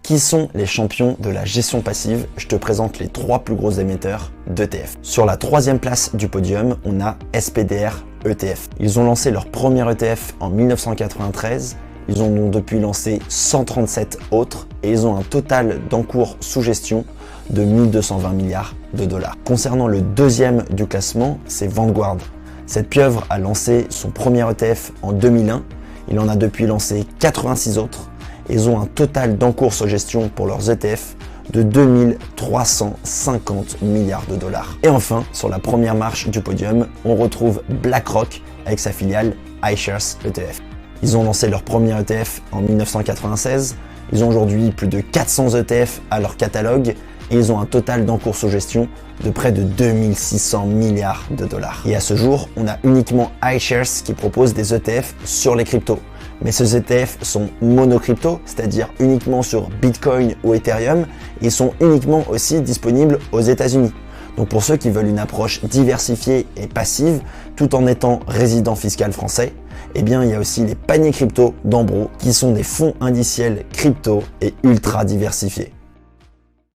Qui sont les champions de la gestion passive? Je te présente les 3 plus gros émetteurs d'ETF. Sur la 3e place du podium, on a SPDR ETF. Ils ont lancé leur premier ETF en 1993. Ils en ont depuis lancé 137 autres et ils ont un total d'encours sous gestion de 1220 milliards de dollars. Concernant le 2e du classement, c'est Vanguard. Cette pieuvre a lancé son premier ETF en 2001. Il en a depuis lancé 86 autres. Ils ont un total d'encours sous gestion pour leurs ETF de 2350 milliards de dollars. Et enfin, sur la première marche du podium, on retrouve BlackRock avec sa filiale iShares ETF. Ils ont lancé leur premier ETF en 1996. Ils ont aujourd'hui plus de 400 ETF à leur catalogue et ils ont un total d'encours sous gestion de près de 2600 milliards de dollars. Et à ce jour, on a uniquement iShares qui propose des ETF sur les cryptos. Mais ces ETF sont monocrypto, c'est-à-dire uniquement sur Bitcoin ou Ethereum, et sont uniquement aussi disponibles aux États-Unis. Donc pour ceux qui veulent une approche diversifiée et passive, tout en étant résident fiscal français, eh bien il y a aussi les paniers crypto d'Ambro, qui sont des fonds indiciels crypto et ultra diversifiés.